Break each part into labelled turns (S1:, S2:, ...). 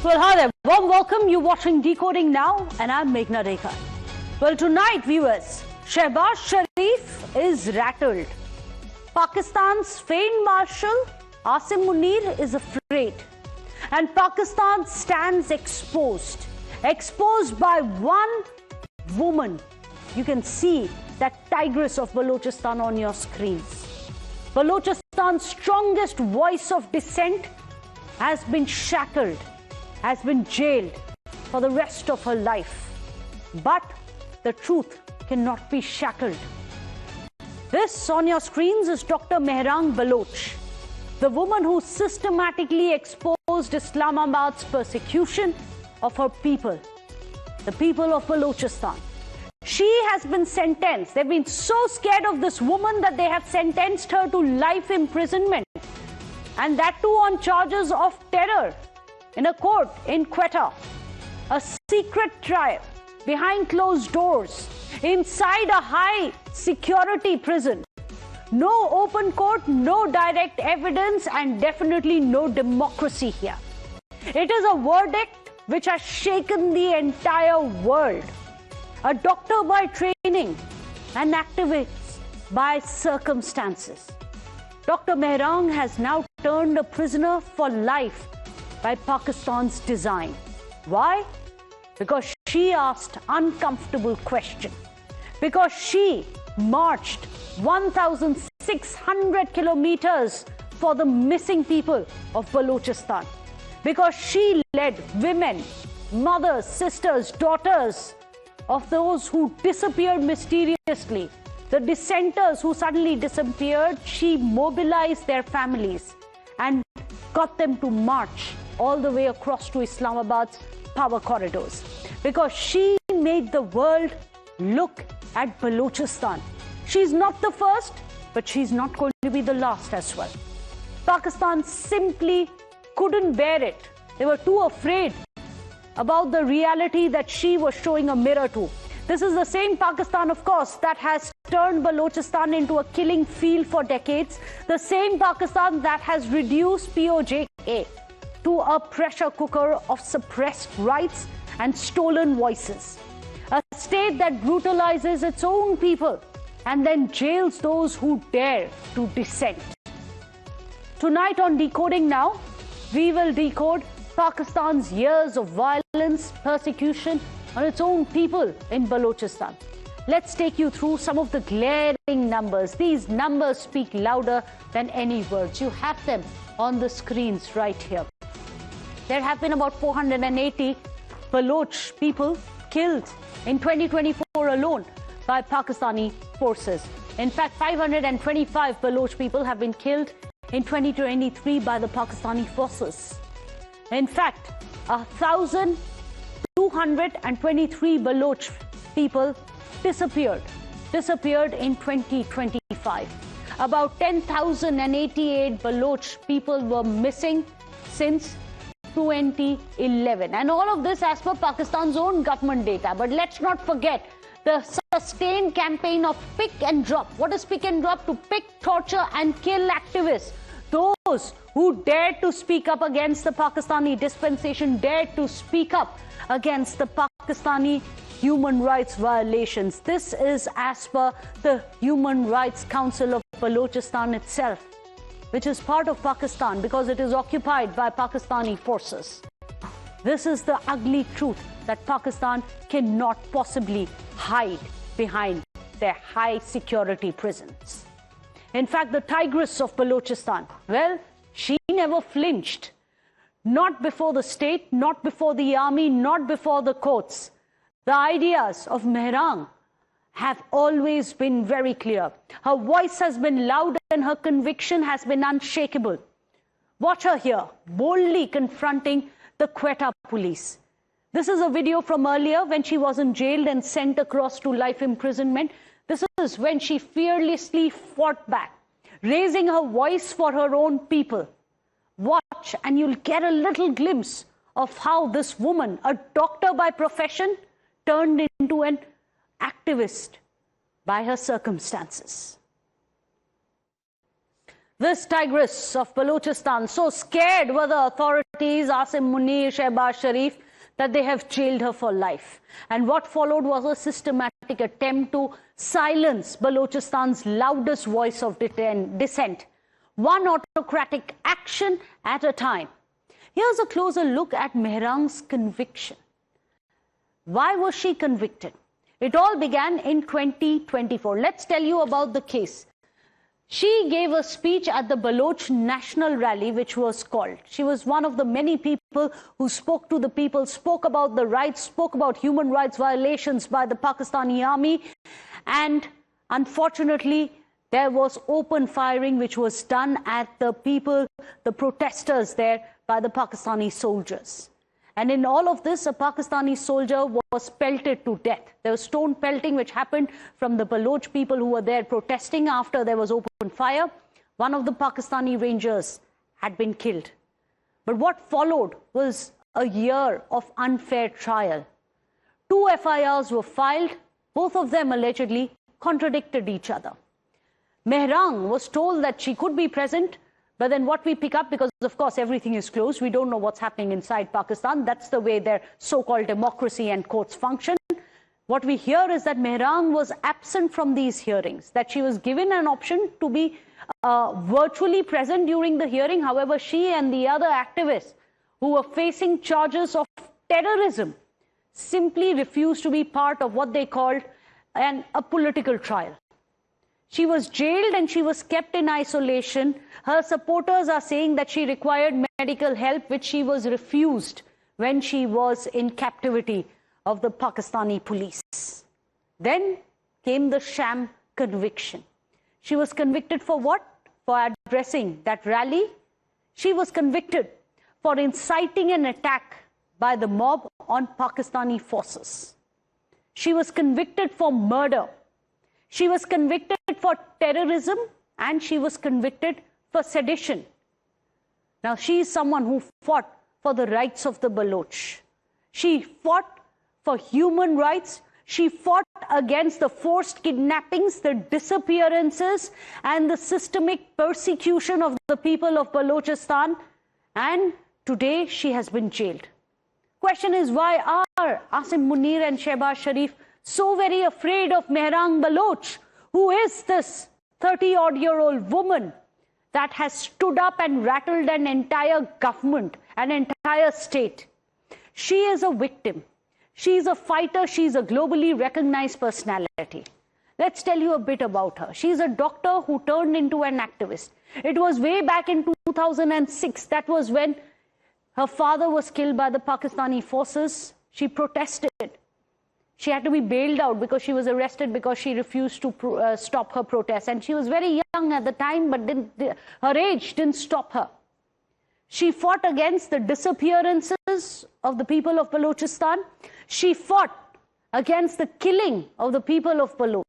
S1: Well, hi there. Warm welcome. You're watching Decoding Now, and I'm Meghna Deka. Well, tonight, viewers, Shehbaz Sharif is rattled. Pakistan's famed marshal, Asim Munir, is afraid. And Pakistan stands exposed. Exposed by one woman. You can see that Tigress of Balochistan on your screens. Balochistan's strongest voice of dissent has been shackled, has been jailed for the rest of her life. But the truth cannot be shackled. This on your screens is Dr. Mahrang Baloch, the woman who systematically exposed Islamabad's persecution of her people, the people of Balochistan. She has been sentenced. They've been so scared of this woman that they have sentenced her to life imprisonment. And that too on charges of terror in a court in Quetta. A secret trial behind closed doors inside a high security prison. No open court, no direct evidence, and definitely no democracy here. It is a verdict which has shaken the entire world. A doctor by training, an activist by circumstances. Dr. Mahrang has now turned a prisoner for life by Pakistan's design. Why? Because she asked uncomfortable questions. Because she marched 1,600 kilometers for the missing people of Balochistan. Because she led women, mothers, sisters, daughters of those who disappeared mysteriously, the dissenters who suddenly disappeared. She mobilized their families and got them to march all the way across to Islamabad's power corridors. Because she made the world look at Balochistan. She's not the first, but she's not going to be the last as well. Pakistan simply couldn't bear it. They were too afraid about the reality that she was showing a mirror to. This is the same Pakistan, of course, that has turned Balochistan into a killing field for decades. The same Pakistan that has reduced POJA to a pressure cooker of suppressed rights and stolen voices. A state that brutalizes its own people and then jails those who dare to dissent. Tonight on Decoding Now, we will decode Pakistan's years of violence, persecution on its own people in Balochistan. Let's take you through some of the glaring numbers. These numbers speak louder than any words. You have them on the screens right here. There have been about 480 Baloch people killed in 2024 alone by Pakistani forces. In fact, 525 Baloch people have been killed in 2023 by the Pakistani forces. In fact, 1,223 Baloch people disappeared in 2025. About 10,088 Baloch people were missing since 2011. And all of this as per Pakistan's own government data. But let's not forget the sustained campaign of pick and drop. What is pick and drop? To pick, torture and kill activists. Those who dared to speak up against the Pakistani dispensation, dared to speak up against the Pakistani human rights violations. This is as per the Human Rights Council of Balochistan itself, which is part of Pakistan because it is occupied by Pakistani forces. This is the ugly truth that Pakistan cannot possibly hide behind their high security prisons. In fact, the Tigress of Balochistan, well, she never flinched. Not before the state, not before the army, not before the courts. The ideas of Mahrang have always been very clear. Her voice has been loud and her conviction has been unshakable. Watch her here, boldly confronting the Quetta police. This is a video from earlier when she wasn't jailed and sent across to life imprisonment. This is when she fearlessly fought back, raising her voice for her own people. Watch and you'll get a little glimpse of how this woman, a doctor by profession, turned into an activist by her circumstances. This Tigress of Balochistan, so scared were the authorities, Asim Munir, Shehbaz Sharif, that they have jailed her for life. And what followed was a systematic attempt to silence Balochistan's loudest voice of dissent, one autocratic action at a time. Here's a closer look at Mahrang's conviction. Why was she convicted? It all began in 2024. Let's tell you about the case. She gave a speech at the Baloch National Rally, which was called. She was one of the many people who spoke to the people, spoke about the rights, spoke about human rights violations by the Pakistani army. And unfortunately, there was open firing, which was done at the people, the protesters there, by the Pakistani soldiers. And in all of this, a Pakistani soldier was pelted to death. There was stone pelting which happened from the Baloch people who were there protesting after there was open fire. One of the Pakistani rangers had been killed. But what followed was a year of unfair trial. 2 FIRs were filed. Both of them allegedly contradicted each other. Mahrang was told that she could be present. But then what we pick up, because of course everything is closed, we don't know what's happening inside Pakistan. That's the way their so-called democracy and courts function. What we hear is that Mahrang was absent from these hearings, that she was given an option to be virtually present during the hearing. However, she and the other activists who were facing charges of terrorism simply refused to be part of what they called a political trial. She was jailed and she was kept in isolation. Her supporters are saying that she required medical help, which she was refused when she was in captivity of the Pakistani police. Then came the sham conviction. She was convicted for what? For addressing that rally. She was convicted for inciting an attack by the mob on Pakistani forces. She was convicted for murder. She was convicted for terrorism and she was convicted for sedition. Now, she is someone who fought for the rights of the Baloch. She fought for human rights. She fought against the forced kidnappings, the disappearances, and the systemic persecution of the people of Balochistan. And today, she has been jailed. Question is, why are Asim Munir and Shehbaz Sharif so very afraid of Mahrang Baloch, who is this 30-odd-year-old woman that has stood up and rattled an entire government, an entire state? She is a victim. She is a fighter. She is a globally recognized personality. Let's tell you a bit about her. She is a doctor who turned into an activist. It was way back in 2006. That was when her father was killed by the Pakistani forces. She protested. She had to be bailed out because she was arrested because she refused to stop her protest. And she was very young at the time, but her age didn't stop her. She fought against the disappearances of the people of Balochistan. She fought against the killing of the people of Baloch.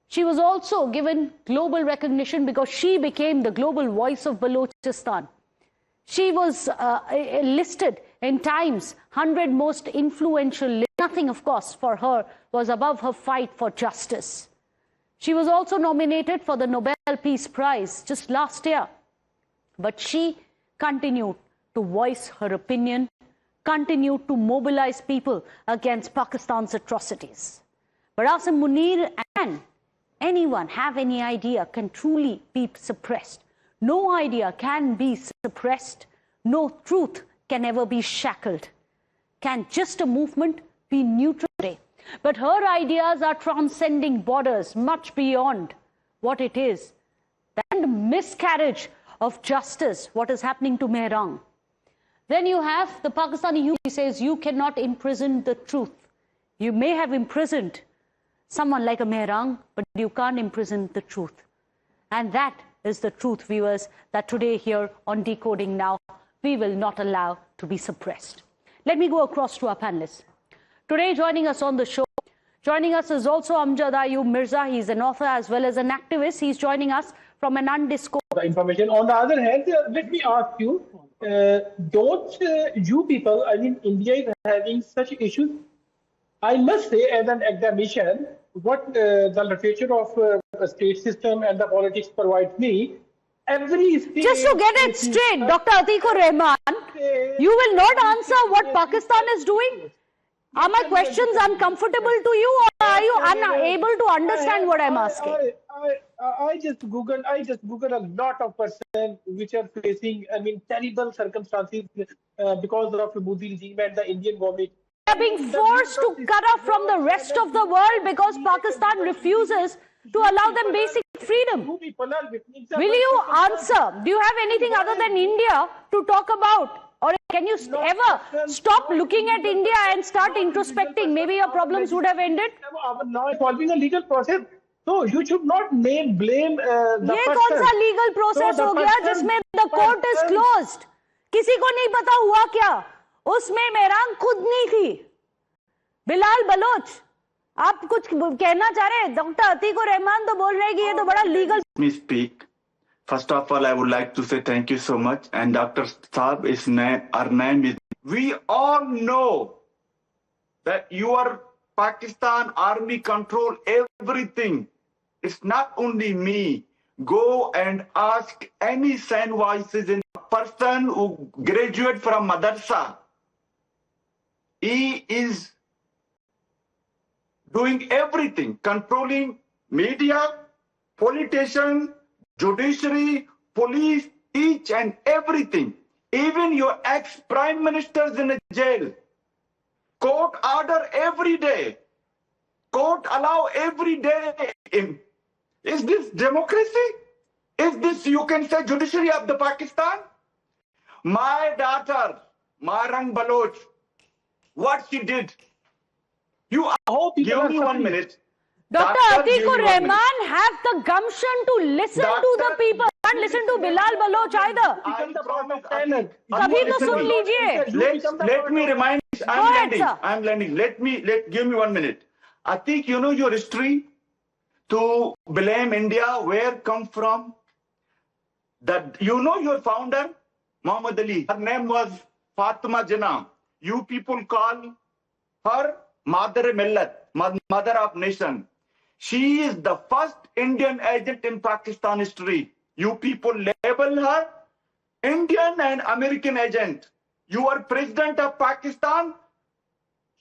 S1: She was also given global recognition because she became the global voice of Balochistan. She was listed in Times 100 most influential. Nothing, of course, for her was above her fight for justice. She was also nominated for the Nobel Peace Prize just last year. But she continued to voice her opinion, continued to mobilize people against Pakistan's atrocities. But Asim Munir and anyone have any idea can truly be suppressed. No idea can be suppressed. No truth can ever be shackled. Can just a movement be neutral today? But her ideas are transcending borders, much beyond what it is. And miscarriage of justice, what is happening to Mahrang. Then you have the Pakistani who says you cannot imprison the truth. You may have imprisoned someone like a Mahrang, but you can't imprison the truth. And that is the truth, viewers, that today here on Decoding Now, we will not allow to be suppressed. Let me go across to our panelists. Today, joining us on the show, joining us is also Amjad Ayub Mirza. He's an author as well as an activist. He's joining us from an undisclosed
S2: information. On the other hand, let me ask you, don't you people, I mean, India is having such issues? I must say, as an academician, what the literature of the state system and the politics provides me, every state.
S1: Just to get it straight, Dr. Atikur Rahman, you will not answer what Pakistan is doing? Are my questions uncomfortable to you, or are you unable to understand what I'm asking?
S2: I just Googled a lot of persons which are facing, terrible circumstances because of the Modi regime and the Indian government.
S1: They are being forced to cut off from the rest of the world because Pakistan refuses to allow them basic freedom. Will you answer? Do you have anything other than India to talk about? Or can you ever stop looking at India and start introspecting? Maybe your problems would have ended.
S2: Now following a legal process. So you should not blame the person.
S1: ये कौन सा legal process हो गया जिसमें the court is closed? किसी को नहीं पता हुआ क्या? उसमें मेहरांग खुद नहीं थी. बिलाल बलोच, आप कुछ कहना चाह रहे हैं? डॉक्टर अतीकुर रहमान तो बोल रहे हैं कि ये तो बड़ा legal.
S3: Let me speak. First of all, I would like to say thank you so much. And Dr. Saab, our name is. We all know that your Pakistan army control everything. It's not only me. Go and ask any sane voices in a person who graduate from madrasa. He is doing everything, controlling media, politicians, judiciary, police, each and everything. Even your ex-prime ministers in a jail. Court order every day. Court allow every day. Is this democracy? Is this, you can say, judiciary of the Pakistan? My daughter, Mahrang Baloch, what she did. You give me 1 minute.
S1: Dr. Atikur Rahman have the gumption to listen to the people. Can't listen to Bilal Baloch either. Kabhi to sun lijiye.
S3: Let me remind. I'm landing. Give me 1 minute. Atik, you know your history. To blame India, where come from? That you know your founder, Muhammad Ali. Her name was Fatima Jinnah. You people call her Mother Millat, Mother of Nation. She is the first Indian agent in Pakistan history. You people label her Indian and American agent. You are president of Pakistan.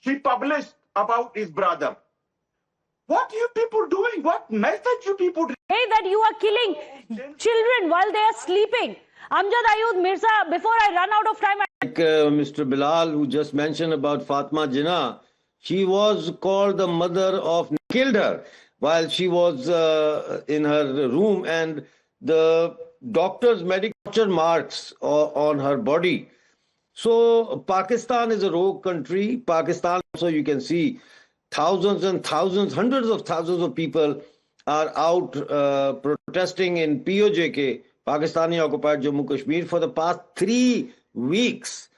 S3: She published about his brother. What you people doing? What message you people?
S1: Hey, that you are killing children while they are sleeping. Amjad Ayub Mirza, before I run out of time.
S4: Like Mr. Bilal, who just mentioned about Fatima Jinnah, she was called the mother of, killed her while she was in her room, and the doctor's medical marks on her body. So Pakistan is a rogue country. Pakistan, so you can see thousands and thousands, hundreds of thousands of people are out protesting in POJK, Pakistani occupied Jammu Kashmir, for the past 3 weeks.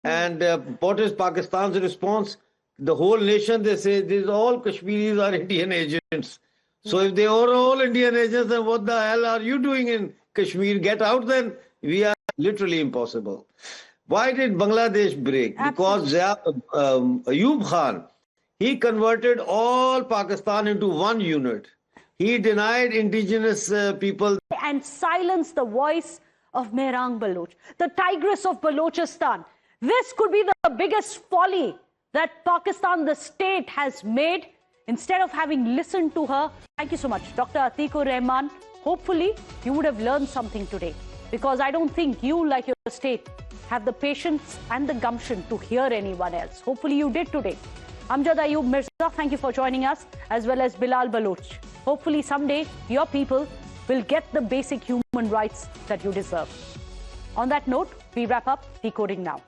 S4: And what is Pakistan's response? The whole nation, they say, these all Kashmiris are Indian agents. So if they are all Indian agents, then what the hell are you doing in Kashmir? Get out then. We are literally impossible. Why did Bangladesh break? Because Ayub Khan, he converted all Pakistan into one unit. He denied indigenous people.
S1: And silenced the voice of Mahrang Baloch, the Tigress of Balochistan. This could be the biggest folly that Pakistan, the state, has made instead of having listened to her. Thank you so much, Dr. Atikur Rahman. Hopefully, you would have learned something today, because I don't think you, like your state, have the patience and the gumption to hear anyone else. Hopefully, you did today. Amjad Ayub Mirza, thank you for joining us, as well as Bilal Baloch. Hopefully, someday, your people will get the basic human rights that you deserve. On that note, we wrap up Decoding Now.